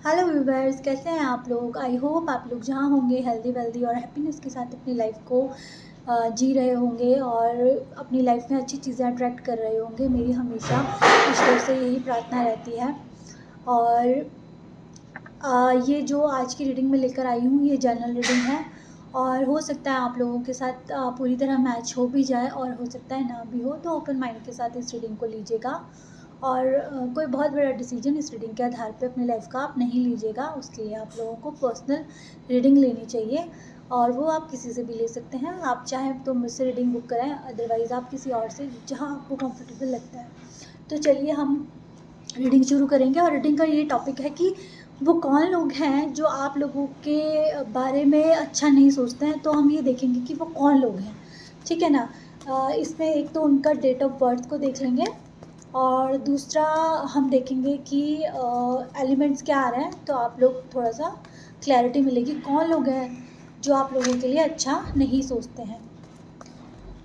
Hello viewers, कैसे हैं आप लोग। आई होप आप लोग जहाँ होंगे हेल्दी वेल्दी और हैप्पीनेस के साथ अपनी लाइफ को जी रहे होंगे और अपनी लाइफ में अच्छी चीज़ें अट्रैक्ट कर रहे होंगे। मेरी हमेशा ईश्वर से यही प्रार्थना रहती है। और ये जो आज की रीडिंग में लेकर आई हूँ, ये जनरल रीडिंग है और हो सकता है आप लोगों के साथ पूरी तरह मैच हो भी जाए और हो सकता है ना भी हो। तो ओपन माइंड के साथ इस रीडिंग को लीजिएगा और कोई बहुत बड़ा डिसीजन इस रीडिंग के आधार पे अपनी लाइफ का आप नहीं लीजिएगा। उसके लिए आप लोगों को पर्सनल रीडिंग लेनी चाहिए और वो आप किसी से भी ले सकते हैं। आप चाहें तो मुझसे रीडिंग बुक कराएं, अदरवाइज़ आप किसी और से, जहाँ आपको कंफर्टेबल लगता है। तो चलिए हम रीडिंग शुरू करेंगे। और रीडिंग का ये टॉपिक है कि वो कौन लोग हैं जो आप लोगों के बारे में अच्छा नहीं सोचते हैं। तो हम ये देखेंगे कि वो कौन लोग हैं, ठीक है ना। इसमें एक तो उनका डेट ऑफ बर्थ को देख लेंगे और दूसरा हम देखेंगे कि एलिमेंट्स क्या आ रहे हैं। तो आप लोग थोड़ा सा क्लैरिटी मिलेगी कौन लोग हैं जो आप लोगों के लिए अच्छा नहीं सोचते हैं,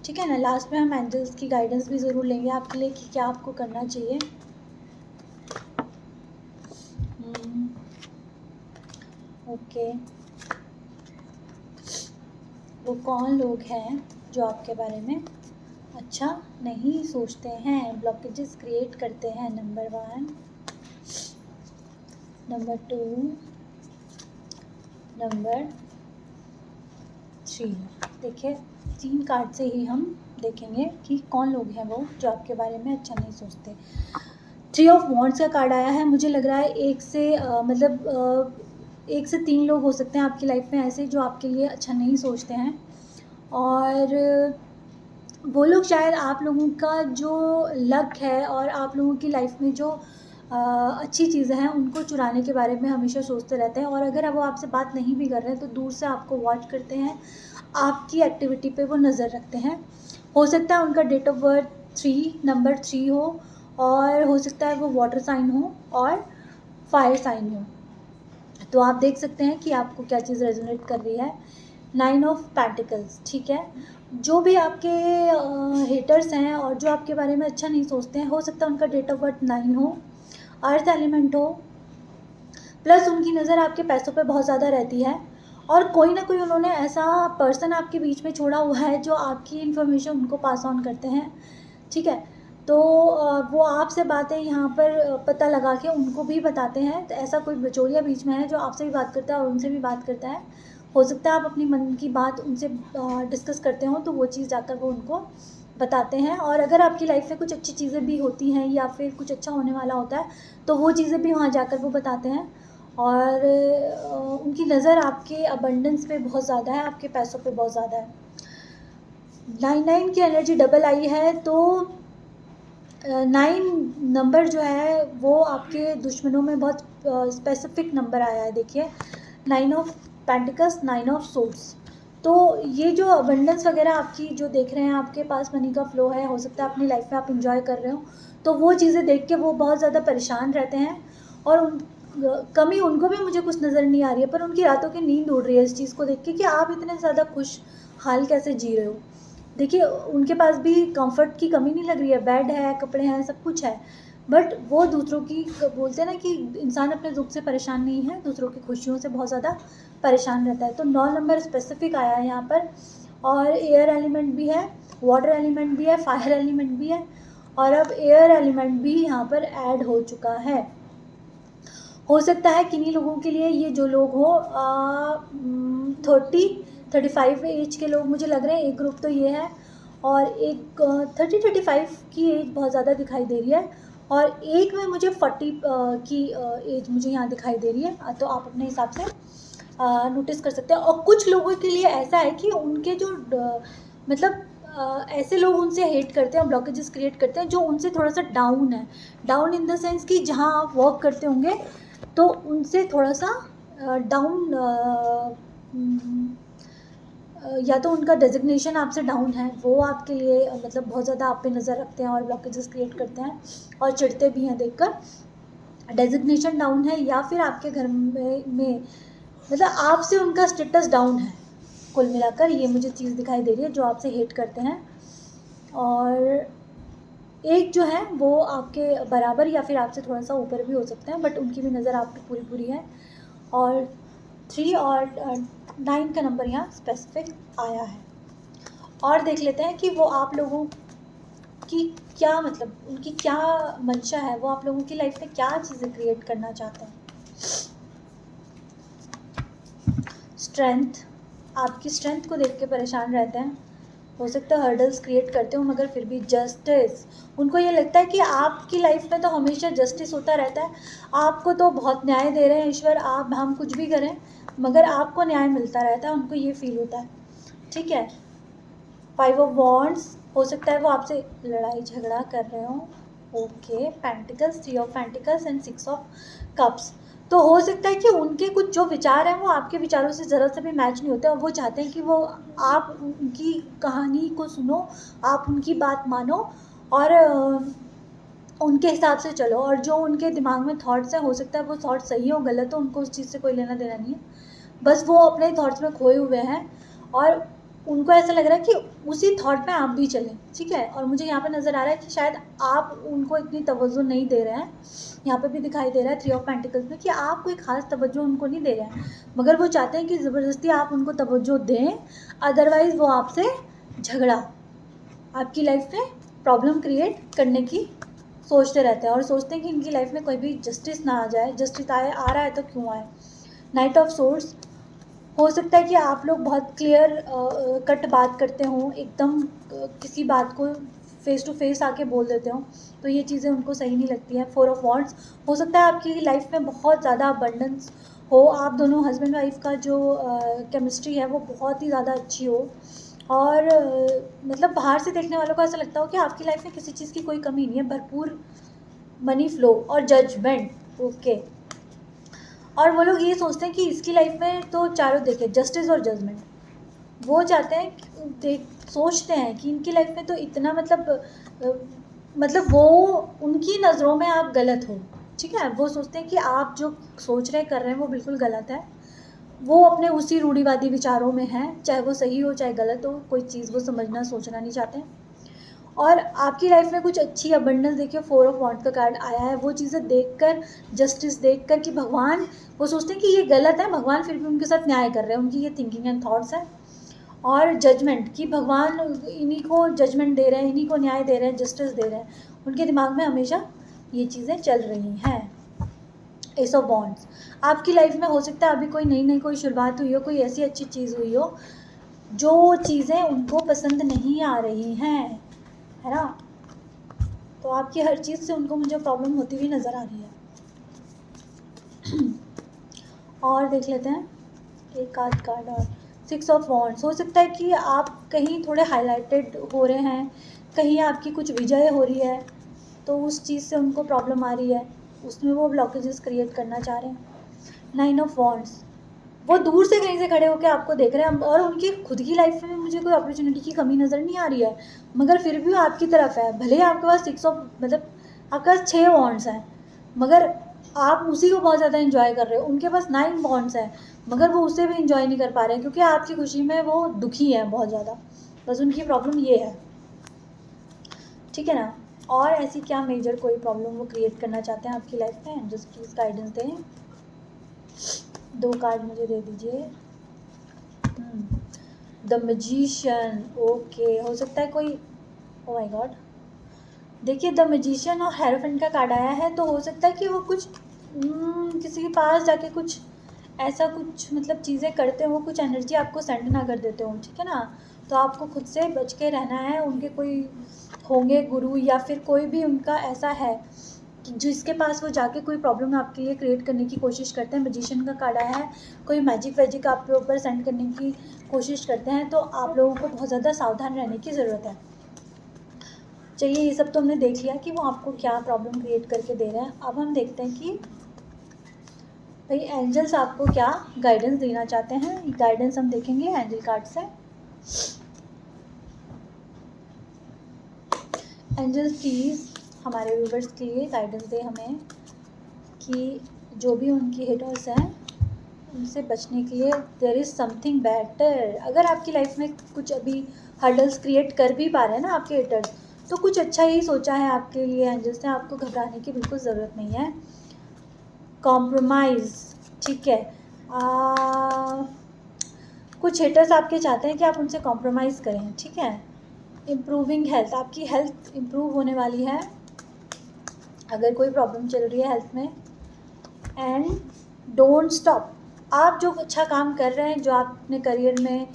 ठीक है ना। लास्ट में हम एंजल्स की गाइडेंस भी ज़रूर लेंगे आपके लिए कि क्या आपको करना चाहिए। ओके, वो कौन लोग हैं जो आपके बारे में अच्छा नहीं सोचते हैं, ब्लॉकेजेस क्रिएट करते हैं। Number 1, number 2, number 3। देखिए 3 कार्ड से ही हम देखेंगे कि कौन लोग हैं वो जो आपके बारे में अच्छा नहीं सोचते। 3 ऑफ वॉन्ड्स का कार्ड आया है। मुझे लग रहा है एक से 3 लोग हो सकते हैं आपकी लाइफ में ऐसे जो आपके लिए अच्छा नहीं सोचते हैं और वो लोग शायद आप लोगों का जो लक है और आप लोगों की लाइफ में जो अच्छी चीज़ें हैं उनको चुराने के बारे में हमेशा सोचते रहते हैं। और अगर वो आपसे बात नहीं भी कर रहे हैं तो दूर से आपको वॉच करते हैं, आपकी एक्टिविटी पे वो नज़र रखते हैं। हो सकता है उनका डेट ऑफ बर्थ 3 नंबर 3 हो और हो सकता है वो वाटर साइन हो और फायर साइन हो। तो आप देख सकते हैं कि आपको क्या चीज़ रेजोनेट कर रही है। 9 ऑफ पेंटिकल्स, ठीक है। जो भी आपके हेटर्स हैं और जो आपके बारे में अच्छा नहीं सोचते हैं, हो सकता है उनका डेट ऑफ बर्थ 9 हो, अर्थ एलिमेंट हो, प्लस उनकी नज़र आपके पैसों पे बहुत ज़्यादा रहती है और कोई ना कोई उन्होंने ऐसा पर्सन आपके बीच में छोड़ा हुआ है जो आपकी इन्फॉर्मेशन उनको पास ऑन करते हैं, ठीक है। तो वो आपसे बातें यहाँ पर पता लगा के उनको भी बताते हैं। तो ऐसा कोई बिचौलिया बीच में है जो आपसे भी बात करता है और उनसे भी बात करता है। हो सकता है आप अपनी मन की बात उनसे डिस्कस करते हो तो वो चीज़ जाकर वो उनको बताते हैं। और अगर आपकी लाइफ में कुछ अच्छी चीज़ें भी होती हैं या फिर कुछ अच्छा होने वाला होता है तो वो चीज़ें भी वहाँ जाकर वो बताते हैं। और उनकी नज़र आपके अबंडेंस पे बहुत ज़्यादा है, आपके पैसों पे बहुत ज़्यादा है। 9 की एनर्जी डबल आई है तो 9 नंबर जो है वो आपके दुश्मनों में बहुत स्पेसिफिक नंबर आया है। देखिए 9 ऑफ पेंटिकल्स, 9 ऑफ सोर्ड्स। तो ये जो अबंडेंस वगैरह आपकी जो देख रहे हैं, आपके पास मनी का फ्लो है, हो सकता है अपनी लाइफ में आप इंजॉय कर रहे हो, तो वो चीज़ें देख के वो बहुत ज़्यादा परेशान रहते हैं और कमी उनको भी मुझे कुछ नज़र नहीं आ रही है, पर उनकी रातों की नींद उड़ रही है इस चीज़ को देख के कि आप इतने ज़्यादा खुश हाल कैसे जी रहे हो। देखिए उनके पास भी कंफर्ट की कमी नहीं लग रही है, बेड है, कपड़े हैं, सब कुछ है, बट वो दूसरों की, बोलते हैं ना कि इंसान अपने दुख से परेशान नहीं है, दूसरों की खुशियों से बहुत ज़्यादा परेशान रहता है। तो 9 नंबर स्पेसिफिक आया है यहाँ पर। और एयर एलिमेंट भी है, वाटर एलिमेंट भी है, फायर एलिमेंट भी है और अब एयर एलिमेंट भी यहाँ पर ऐड हो चुका है। हो सकता है किन्हीं लोगों के लिए ये जो लोग हो 35 एज के लोग मुझे लग रहे हैं, एक ग्रुप तो ये है और एक 35 की एज बहुत ज़्यादा दिखाई दे रही है और एक में मुझे 40 की एज मुझे यहाँ दिखाई दे रही है। तो आप अपने हिसाब से नोटिस कर सकते हैं। और कुछ लोगों के लिए ऐसा है कि उनके जो मतलब ऐसे लोग उनसे हेट करते हैं, ब्लॉकेजेस क्रिएट करते हैं जो उनसे थोड़ा सा डाउन है। डाउन इन द सेंस कि जहाँ आप वर्क करते होंगे तो उनसे थोड़ा सा डाउन, या तो उनका डेजिग्नेशन आपसे डाउन है, वो आपके लिए मतलब बहुत ज़्यादा आप पे नज़र रखते हैं और ब्लॉकेजेस क्रिएट करते हैं और चिढ़ते भी हैं देखकर। डेजिग्नेशन डाउन है या फिर आपके घर में मतलब आपसे उनका स्टेटस डाउन है। कुल मिलाकर ये मुझे चीज़ दिखाई दे रही है जो आपसे हेट करते हैं। और एक जो है वो आपके बराबर या फिर आपसे थोड़ा सा ऊपर भी हो सकते हैं, बट उनकी भी नज़र आप पे पूरी पूरी है। और 3 और 9 का नंबर यहाँ स्पेसिफिक आया है। और देख लेते हैं कि वो आप लोगों की क्या, मतलब उनकी क्या मंशा है, वो आप लोगों की लाइफ में क्या चीज़ें क्रिएट करना चाहते हैं। स्ट्रेंथ, आपकी स्ट्रेंथ को देख के परेशान रहते हैं। हो सकता है हर्डल्स क्रिएट करते हो, मगर फिर भी जस्टिस, उनको ये लगता है कि आपकी लाइफ में तो हमेशा जस्टिस होता रहता है, आपको तो बहुत न्याय दे रहे हैं ईश्वर, आप हम कुछ भी करें मगर आपको न्याय मिलता रहता है, उनको ये फील होता है। ठीक है। 5 ऑफ वॉन्ड्स, हो सकता है वो आपसे लड़ाई झगड़ा कर रहे हो। Okay. Pentacles, 3 of pentacles and 6 of cups. तो हो सकता है कि उनके कुछ जो विचार हैं वो आपके विचारों से ज़रा सा भी मैच नहीं होते, और वो चाहते हैं कि वो आप उनकी कहानी को सुनो, आप उनकी बात मानो और उनके हिसाब से चलो। और जो उनके दिमाग में थॉट्स हैं, हो सकता है वो थॉट्स सही हो गलत हो, उनको उस चीज़ से कोई लेना देना नहीं है, बस वो अपने थॉट्स में खोए हुए हैं और उनको ऐसा लग रहा है कि उसी थॉट में आप भी चलें। ठीक है। और मुझे यहाँ पे नज़र आ रहा है कि शायद आप उनको इतनी तवज्जो नहीं दे रहे हैं। यहाँ पे भी दिखाई दे रहा है 3 ऑफ पेंटिकल्स में कि आप कोई ख़ास तवज्जो उनको नहीं दे रहे हैं, मगर वो चाहते हैं कि ज़बरदस्ती आप उनको तवज्जो दें, अदरवाइज़ वो आपसे झगड़ा, आपकी लाइफ में प्रॉब्लम क्रिएट करने की सोचते रहते हैं और सोचते हैं कि इनकी लाइफ में कोई भी जस्टिस ना आ जाए, जस्टिस आ रहा है तो क्यों आए। नाइट ऑफ सोर्स, हो सकता है कि आप लोग बहुत क्लियर कट बात करते हों, एकदम किसी बात को फेस टू फेस आके बोल देते हो, तो ये चीज़ें उनको सही नहीं लगती हैं। 4 ऑफ वॉन्ड्स, हो सकता है आपकी लाइफ में बहुत ज़्यादा अबंडेंस हो, आप दोनों हस्बैंड वाइफ का जो केमिस्ट्री है वो बहुत ही ज़्यादा अच्छी हो, और मतलब बाहर से देखने वालों को ऐसा लगता हो कि आपकी लाइफ में किसी चीज़ की कोई कमी नहीं है, भरपूर मनी फ्लो और जजमेंट। ओके। और वो लोग ये सोचते हैं कि इसकी लाइफ में तो चारों देखे जस्टिस और जजमेंट, वो चाहते हैं देख सोचते हैं कि इनकी लाइफ में तो इतना मतलब वो उनकी नज़रों में आप गलत हो। ठीक है। वो सोचते हैं कि आप जो सोच रहे कर रहे हैं वो बिल्कुल गलत है, वो अपने उसी रूढ़िवादी विचारों में हैं, चाहे वो सही हो चाहे गलत हो, कोई चीज़ वो समझना सोचना नहीं चाहते हैं। और आपकी लाइफ में कुछ अच्छी अबंडेंस देखिए, 4 ऑफ वॉन्ड्स का कार्ड आया है, वो चीज़ें देखकर, जस्टिस देखकर कि भगवान, वो सोचते हैं कि ये गलत है, भगवान फिर भी उनके साथ न्याय कर रहे हैं, उनकी ये थिंकिंग एंड थॉट्स है। और जजमेंट, कि भगवान इन्हीं को जजमेंट दे रहे हैं, इन्हीं को न्याय दे रहे हैं, जस्टिस दे रहे हैं, उनके दिमाग में हमेशा ये चीज़ें चल रही हैं। एस ऑफ वॉन्ड्स, आपकी लाइफ में हो सकता है अभी कोई नई कोई शुरुआत हुई हो, कोई ऐसी अच्छी चीज़ हुई हो जो चीज़ें उनको पसंद नहीं आ रही हैं, है ना। तो आपकी हर चीज़ से उनको मुझे प्रॉब्लम होती हुई नज़र आ रही है। और देख लेते हैं एक आध कार्ड और। 6 ऑफ वॉन्ड्स, हो सकता है कि आप कहीं थोड़े हाईलाइटेड हो रहे हैं, कहीं आपकी कुछ विजय हो रही है, तो उस चीज़ से उनको प्रॉब्लम आ रही है, उसमें वो ब्लॉकेजेस क्रिएट करना चाह रहे हैं। 9 ऑफ वॉन्ड्स, वो दूर से कहीं से खड़े होकर आपको देख रहे हैं और उनकी खुद की लाइफ में मुझे कोई अपॉर्चुनिटी की कमी नज़र नहीं आ रही है, मगर फिर भी आपकी तरफ है। भले ही आपके पास 6 ऑफ मतलब आपके पास 6 वॉन्ड्स हैं, मगर आप उसी को बहुत ज़्यादा इन्जॉय कर रहे हो। उनके पास 9 वॉन्ड्स हैं, मगर वो उसे भी इन्जॉय नहीं कर पा रहे हैं, क्योंकि आपकी खुशी में वो दुखी है बहुत ज़्यादा। बस उनकी प्रॉब्लम ये है। ठीक है ना। और ऐसी क्या मेजर कोई प्रॉब्लम वो क्रिएट करना चाहते हैं आपकी लाइफ में, जस्ट प्लीज़ गाइडेंस दें। 2 कार्ड मुझे दे दीजिए। The magician, okay. हो सकता है कोई, ओ माय गॉड, देखिए द मैजिशियन और हेरोफेंट का कार्ड आया है, तो हो सकता है कि वो कुछ किसी के पास जाके कुछ ऐसा कुछ मतलब चीज़ें करते हो, कुछ एनर्जी आपको सेंड ना कर देते हो। ठीक है ना। तो आपको खुद से बच के रहना है। उनके कोई होंगे गुरु या फिर कोई भी उनका ऐसा है कि जिसके पास वो जाके कोई प्रॉब्लम आपके लिए क्रिएट करने की कोशिश करते हैं। मैजिशियन का कार्ड आया है, कोई मैजिक वैजिक आपके ऊपर सेंड करने की कोशिश करते हैं, तो आप लोगों को बहुत ज़्यादा सावधान रहने की ज़रूरत है। चलिए, ये सब तो हमने देख लिया कि वो आपको क्या प्रॉब्लम क्रिएट करके दे रहे हैं। अब हम देखते हैं कि भाई एंजल्स आपको क्या गाइडेंस देना चाहते हैं। गाइडेंस हम देखेंगे एंजल कार्ड से। एंजल्स प्लीज़ हमारे व्यूवर्स के लिए गाइडेंस दे हमें कि जो भी उनकी हिटर्स हैं उनसे बचने के लिए देयर इज़ समथिंग बेटर। अगर आपकी लाइफ में कुछ अभी हर्डल्स क्रिएट कर भी पा रहे हैं ना आपके हिटर्स, तो कुछ अच्छा ही सोचा है आपके लिए एंजल्स ने, आपको घबराने की बिल्कुल ज़रूरत नहीं है। कॉम्प्रोमाइज़, ठीक है। कुछ हेटर्स आपके चाहते हैं कि आप उनसे कॉम्प्रोमाइज़ करें, ठीक है। इम्प्रूविंग हेल्थ, आपकी हेल्थ इम्प्रूव होने वाली है अगर कोई प्रॉब्लम चल रही है हेल्थ में। एंड डोंट स्टॉप, आप जो अच्छा काम कर रहे हैं, जो आप अपने करियर में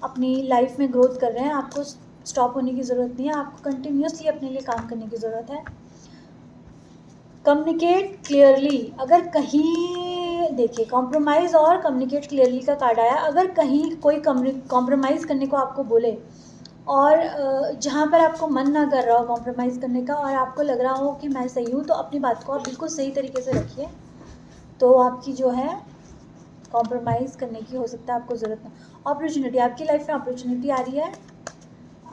अपनी लाइफ में ग्रोथ कर रहे हैं, आपको स्टॉप होने की ज़रूरत नहीं है, आपको कंटिन्यूसली अपने लिए काम करने की ज़रूरत है। कम्युनिकेट क्लियरली, अगर कहीं देखिए कॉम्प्रोमाइज़ और कम्युनिकेट क्लियरली का कार्ड आया, अगर कहीं कोई कॉम्प्रोमाइज़ करने को आपको बोले और जहाँ पर आपको मन ना कर रहा हो कॉम्प्रोमाइज़ करने का और आपको लग रहा हो कि मैं सही हूँ, तो अपनी बात को आप बिल्कुल सही तरीके से रखिए, तो आपकी जो है कॉम्प्रोमाइज़ करने की हो सकता है आपको ज़रूरत ना। अपॉर्चुनिटी, आपकी लाइफ में अपॉर्चुनिटी आ रही है,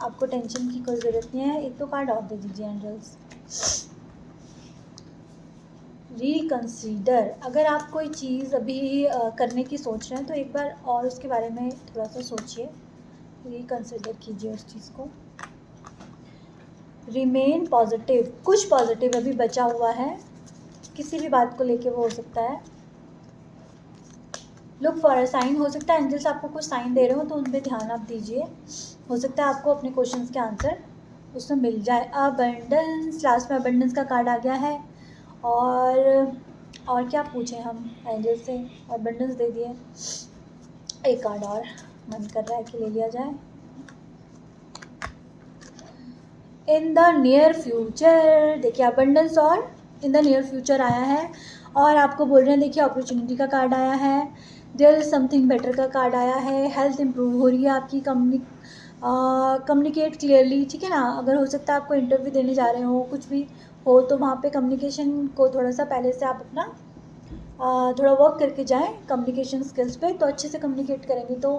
आपको टेंशन की कोई ज़रूरत नहीं है। एक तो कार्ड और दे दीजिए एंजल्स। रिकंसीडर, अगर आप कोई चीज़ अभी करने की सोच रहे हैं तो एक बार और उसके बारे में थोड़ा सा सोचिए, रिकंसीडर कीजिए उस चीज़ को। रिमेन पॉजिटिव, कुछ पॉजिटिव अभी बचा हुआ है, किसी भी बात को लेके वो हो सकता है। लुक फॉर अ साइन, हो सकता है एंजल्स आपको कुछ साइन दे रहे हो तो उन पर ध्यान आप दीजिए, हो सकता है आपको अपने क्वेश्चंस के आंसर उसमें मिल जाए। अबंडेंस, लास्ट में अबंडेंस का कार्ड आ गया है। और क्या पूछें हम एंजल से, अबंडेंस दे दिए। एक कार्ड और मन कर रहा है कि ले लिया जाए। इन द नियर फ्यूचर, देखिए अबंडेंस और इन द नियर फ्यूचर आया है और आपको बोल रहे हैं, देखिए अपॉर्चुनिटी का कार्ड आया है, देयर इज समथिंग बेटर का कार्ड आया है, हेल्थ इंप्रूव हो रही है आपकी, कम्युनिकेट क्लियरली, ठीक है ना। अगर हो सकता है आपको इंटरव्यू देने जा रहे हो, कुछ भी हो, तो वहाँ पे कम्युनिकेशन को थोड़ा सा पहले से आप अपना थोड़ा वर्क करके जाएं कम्युनिकेशन स्किल्स पे, तो अच्छे से कम्युनिकेट करेंगे तो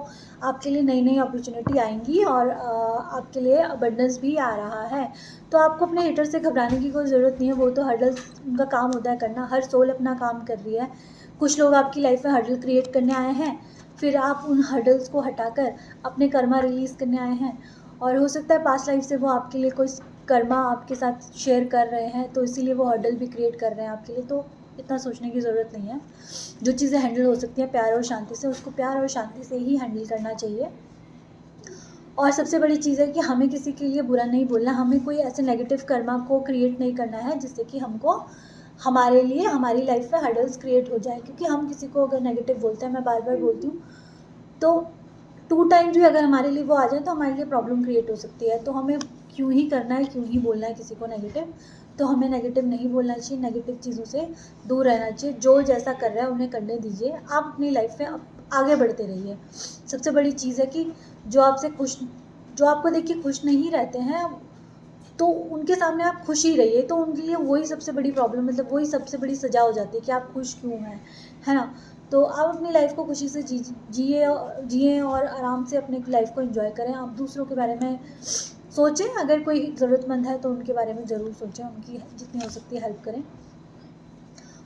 आपके लिए नई नई अपॉर्चुनिटी आएंगी और आपके लिए अबंडेंस भी आ रहा है। तो आपको अपने हेटर से घबराने की कोई ज़रूरत नहीं है, वो तो हर्डल्स उनका काम होता है करना, हर सोल अपना काम कर रही है। कुछ लोग आपकी लाइफ में हर्डल क्रिएट करने आए हैं, फिर आप उन हर्डल्स को हटाकर अपने कर्मा रिलीज़ करने आए हैं, और हो सकता है पास्ट लाइफ से वो आपके लिए कोई कर्मा आपके साथ शेयर कर रहे हैं, तो इसीलिए वो हर्डल भी क्रिएट कर रहे हैं आपके लिए। तो इतना सोचने की ज़रूरत नहीं है, जो चीज़ें हैंडल हो सकती हैं प्यार और शांति से, उसको प्यार और शांति से ही हैंडल करना चाहिए। और सबसे बड़ी चीज़ है कि हमें किसी के लिए बुरा नहीं बोलना, हमें कोई ऐसे नेगेटिव कर्मा को क्रिएट नहीं करना है जिससे कि हमको हमारे लिए हमारी लाइफ में हर्डल्स क्रिएट हो जाए, क्योंकि हम किसी को अगर नेगेटिव बोलते हैं, मैं बार बार बोलती हूँ, तो 2 टाइम्स भी अगर हमारे लिए वो आ जाए तो हमारे लिए प्रॉब्लम क्रिएट हो सकती है। तो हमें क्यों ही करना है, क्यों ही बोलना है किसी को नेगेटिव, तो हमें नेगेटिव नहीं बोलना चाहिए, नेगेटिव चीज़ों से दूर रहना चाहिए। जो जैसा कर रहा है उन्हें करने दीजिए, आप अपनी लाइफ में आगे बढ़ते रहिए। सबसे बड़ी चीज़ है कि जो आपको देख के खुश नहीं रहते हैं, तो उनके सामने आप खुश ही रहिए, तो उनके लिए वही सबसे बड़ी प्रॉब्लम, मतलब वही सबसे बड़ी सज़ा हो जाती है कि आप खुश क्यों हैं, है ना। तो आप अपनी लाइफ को खुशी से जिए और आराम से अपने लाइफ को एंजॉय करें। आप दूसरों के बारे में सोचें, अगर कोई ज़रूरतमंद है तो उनके बारे में ज़रूर सोचें, उनकी जितनी हो सकती है हेल्प करें।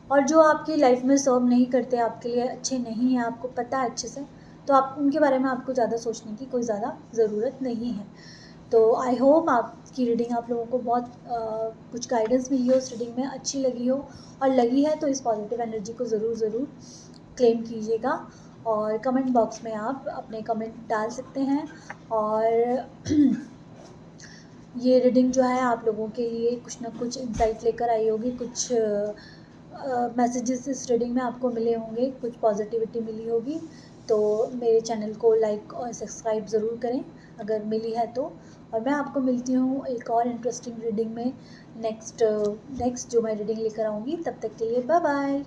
और जो आपकी लाइफ में सर्व नहीं करते, आपके लिए अच्छे नहीं हैं, आपको पता है अच्छे से, तो आप उनके बारे में आपको ज़्यादा सोचने की कोई ज़्यादा ज़रूरत नहीं है। तो आई होप आपकी रीडिंग आप लोगों को बहुत कुछ गाइडेंस मिली हो, उस रीडिंग में अच्छी लगी हो, और लगी है तो इस पॉजिटिव एनर्जी को ज़रूर क्लेम कीजिएगा, और कमेंट बॉक्स में आप अपने कमेंट डाल सकते हैं। और ये रीडिंग जो है आप लोगों के लिए कुछ ना कुछ इंसाइट लेकर आई होगी, कुछ मैसेजेस इस रीडिंग में आपको मिले होंगे, कुछ पॉजिटिविटी मिली होगी। तो मेरे चैनल को लाइक और सब्सक्राइब ज़रूर करें अगर मिली है तो। और मैं आपको मिलती हूँ एक और इंटरेस्टिंग रीडिंग में नेक्स्ट जो मैं रीडिंग लेकर आऊँगी। तब तक के लिए बाय बाय।